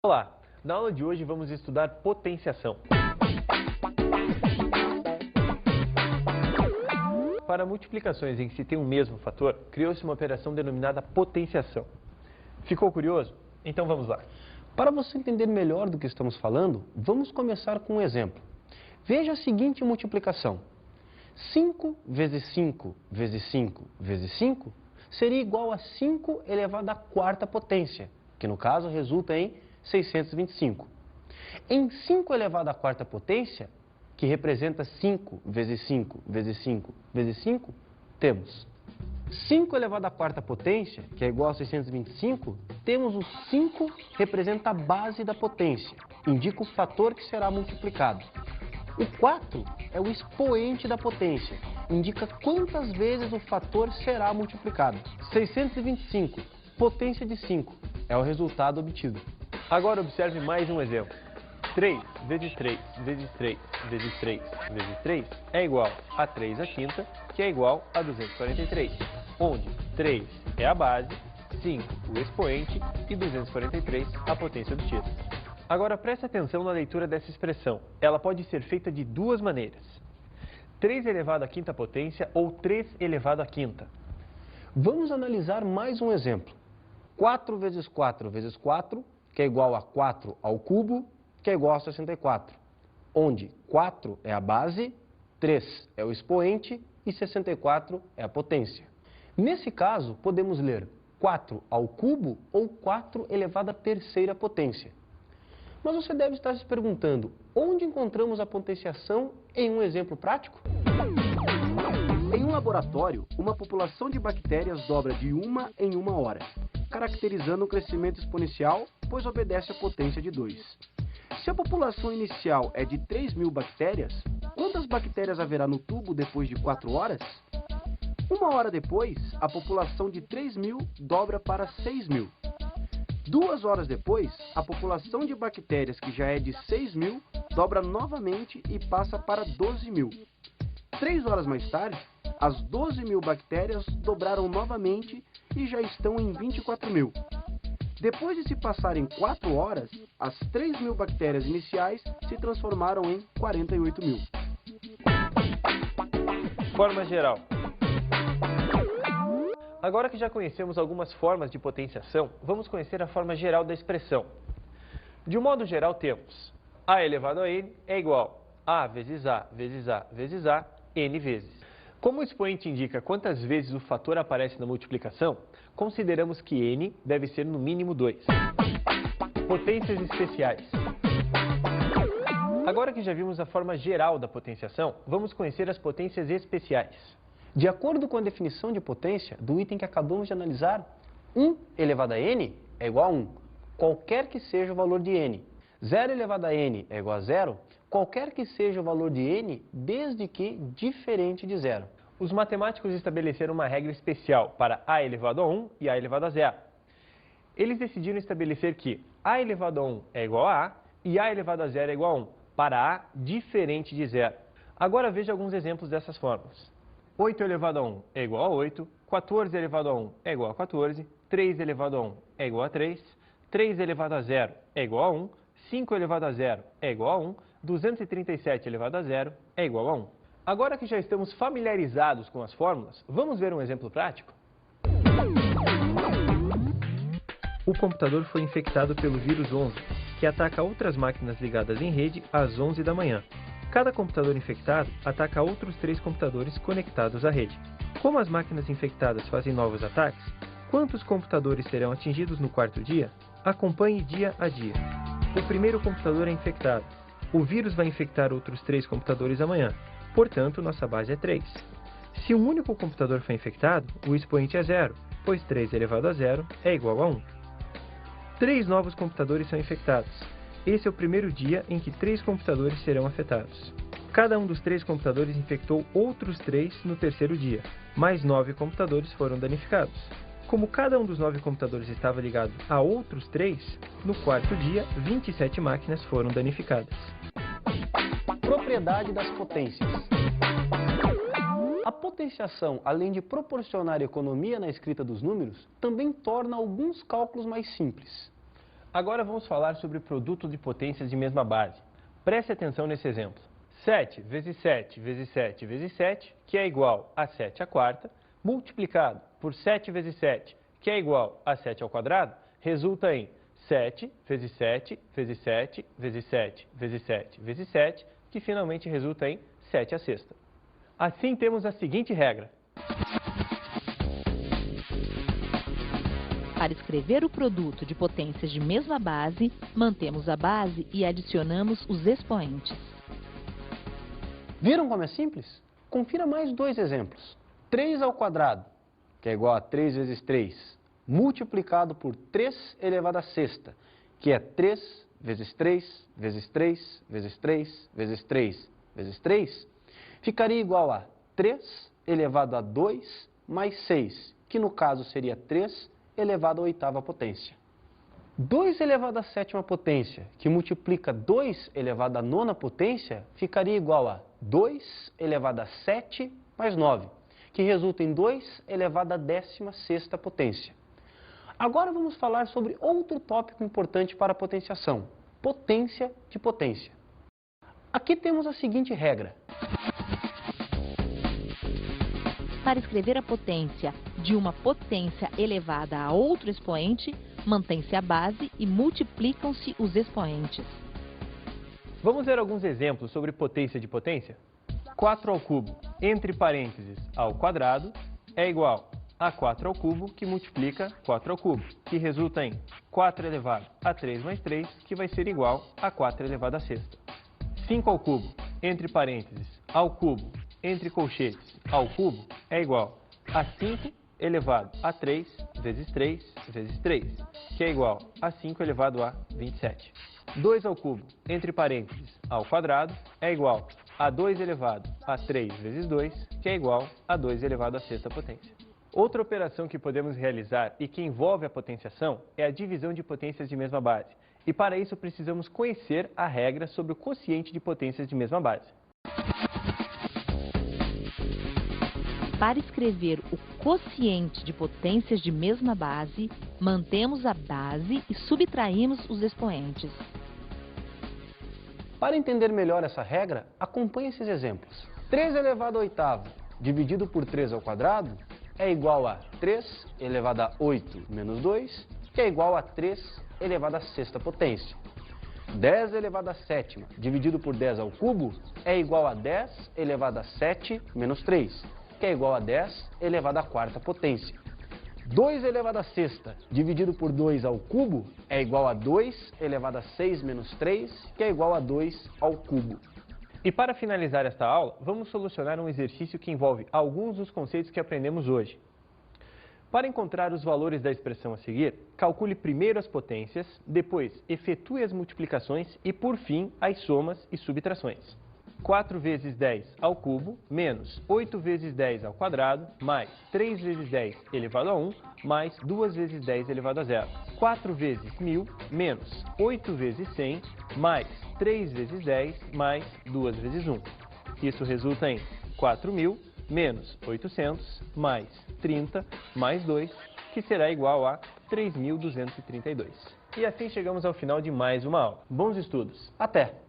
Olá, na aula de hoje vamos estudar potenciação. Para multiplicações em que se tem um mesmo fator, criou-se uma operação denominada potenciação. Ficou curioso? Então vamos lá. Para você entender melhor do que estamos falando, vamos começar com um exemplo. Veja a seguinte multiplicação. 5 vezes 5 vezes 5 vezes 5 seria igual a 5 elevado à quarta potência, que no caso resulta em 625. Em 5 elevado à quarta potência, que representa 5 vezes 5 vezes 5 vezes 5, temos 5 elevado à quarta potência, que é igual a 625, temos o 5 representa a base da potência, indica o fator que será multiplicado. O 4 é o expoente da potência, indica quantas vezes o fator será multiplicado. 625, potência de 5, é o resultado obtido. Agora observe mais um exemplo. 3 vezes 3 vezes 3 vezes 3 vezes 3 é igual a 3 à quinta, que é igual a 243, onde 3 é a base, 5 o expoente e 243 a potência obtida. Agora preste atenção na leitura dessa expressão. Ela pode ser feita de duas maneiras. 3 elevado à quinta potência ou 3 elevado à quinta. Vamos analisar mais um exemplo. 4 vezes 4 vezes 4, que é igual a 4 ao cubo, que é igual a 64, onde 4 é a base, 3 é o expoente e 64 é a potência. Nesse caso, podemos ler 4 ao cubo ou 4 elevado à terceira potência. Mas você deve estar se perguntando, onde encontramos a potenciação em um exemplo prático? Em um laboratório, uma população de bactérias dobra de 1 em 1 hora, caracterizando o crescimento exponencial, pois obedece à potência de 2. Se a população inicial é de 3.000 bactérias, quantas bactérias haverá no tubo depois de 4 horas? 1 hora depois, a população de 3.000 dobra para 6.000. 2 horas depois, a população de bactérias que já é de 6.000 dobra novamente e passa para 12.000. 3 horas mais tarde, as 12.000 bactérias dobraram novamente e já estão em 24.000. Depois de se passarem 4 horas, as 3.000 bactérias iniciais se transformaram em 48.000. Forma geral. Agora que já conhecemos algumas formas de potenciação, vamos conhecer a forma geral da expressão. De um modo geral, temos A elevado a N é igual a vezes A vezes A vezes A, N vezes. Como o expoente indica quantas vezes o fator aparece na multiplicação, consideramos que N deve ser no mínimo 2. Potências especiais. Agora que já vimos a forma geral da potenciação, vamos conhecer as potências especiais. De acordo com a definição de potência do item que acabamos de analisar, 1 elevado a n é igual a 1, qualquer que seja o valor de n. 0 elevado a n é igual a 0, qualquer que seja o valor de n, desde que diferente de 0. Os matemáticos estabeleceram uma regra especial para a elevado a 1 e a elevado a 0. Eles decidiram estabelecer que a elevado a 1 é igual a A e a elevado a 0 é igual a 1, para A diferente de 0. Agora veja alguns exemplos dessas formas. 8 elevado a 1 é igual a 8, 14 elevado a 1 é igual a 14, 3 elevado a 1 é igual a 3, 3 elevado a 0 é igual a 1, 5 elevado a 0 é igual a 1, 237 elevado a 0 é igual a 1. Agora que já estamos familiarizados com as fórmulas, vamos ver um exemplo prático? O computador foi infectado pelo vírus 11, que ataca outras máquinas ligadas em rede às 11 da manhã. Cada computador infectado ataca outros 3 computadores conectados à rede. Como as máquinas infectadas fazem novos ataques, quantos computadores serão atingidos no quarto dia? Acompanhe dia a dia. O primeiro computador é infectado. O vírus vai infectar outros 3 computadores amanhã. Portanto, nossa base é 3. Se um único computador foi infectado, o expoente é 0, pois 3 elevado a 0 é igual a 1. 3 novos computadores são infectados. Esse é o primeiro dia em que 3 computadores serão afetados. Cada um dos 3 computadores infectou outros 3 no terceiro dia, mais 9 computadores foram danificados. Como cada um dos 9 computadores estava ligado a outros 3, no quarto dia, 27 máquinas foram danificadas. Propriedade das potências. A potenciação, além de proporcionar economia na escrita dos números, também torna alguns cálculos mais simples. Agora vamos falar sobre produto de potências de mesma base. Preste atenção nesse exemplo. 7 vezes 7 vezes 7 vezes 7, que é igual a 7 à quarta, multiplicado por 7 vezes 7, que é igual a 7 ao quadrado, resulta em 7 vezes 7 vezes 7 vezes 7 vezes 7 vezes 7, que finalmente resulta em 7 à sexta. Assim temos a seguinte regra. Para escrever o produto de potências de mesma base, mantemos a base e adicionamos os expoentes. Viram como é simples? Confira mais dois exemplos. 3 ao quadrado, que é igual a 3 vezes 3, multiplicado por 3 elevado à sexta, que é 3 vezes 3 vezes 3 vezes 3 vezes 3 vezes 3, ficaria igual a 3 elevado a 2 mais 6, que no caso seria 3 elevado à oitava potência. 2 elevado à sétima potência, que multiplica 2 elevado à nona potência, ficaria igual a 2 elevado a 7 mais 9, que resulta em 2 elevado à 16ª potência. Agora vamos falar sobre outro tópico importante para a potenciação: potência de potência. Aqui temos a seguinte regra. Para escrever a potência de uma potência elevada a outro expoente, mantém-se a base e multiplicam-se os expoentes. Vamos ver alguns exemplos sobre potência de potência? 4 ao cubo, entre parênteses, ao quadrado, é igual a 4 ao cubo, que multiplica 4 ao cubo, que resulta em 4 elevado a 3 mais 3, que vai ser igual a 4 elevado à sexta. 5 ao cubo, entre parênteses, ao cubo, entre colchetes, ao cubo, é igual a 5 elevado a 3 vezes 3 vezes 3, que é igual a 5 elevado a 27. 2 ao cubo, entre parênteses, ao quadrado, é igual a 2 elevado a 3 vezes 2, que é igual a 2 elevado à sexta potência. Outra operação que podemos realizar e que envolve a potenciação é a divisão de potências de mesma base. E para isso precisamos conhecer a regra sobre o quociente de potências de mesma base. Para escrever o quociente de potências de mesma base, mantemos a base e subtraímos os expoentes. Para entender melhor essa regra, acompanhe esses exemplos. 3 elevado à oitava dividido por 3 ao quadrado é igual a 3 elevado a 8 menos 2, que é igual a 3 elevado à sexta potência. 10 elevado à sétima dividido por 10 ao cubo é igual a 10 elevado a 7 menos 3, que é igual a 10 elevado à quarta potência. 2 elevado à sexta dividido por 2 ao cubo é igual a 2 elevado a 6 menos 3, que é igual a 2 ao cubo. E para finalizar esta aula, vamos solucionar um exercício que envolve alguns dos conceitos que aprendemos hoje. Para encontrar os valores da expressão a seguir, calcule primeiro as potências, depois efetue as multiplicações e, por fim, as somas e subtrações. 4 vezes 10 ao cubo, menos 8 vezes 10 ao quadrado, mais 3 vezes 10 elevado a 1, mais 2 vezes 10 elevado a 0. 4 vezes 1000, menos 8 vezes 100, mais 3 vezes 10, mais 2 vezes 1. Isso resulta em 4.000, menos 800, mais 30, mais 2, que será igual a 3.232. E assim chegamos ao final de mais uma aula. Bons estudos! Até!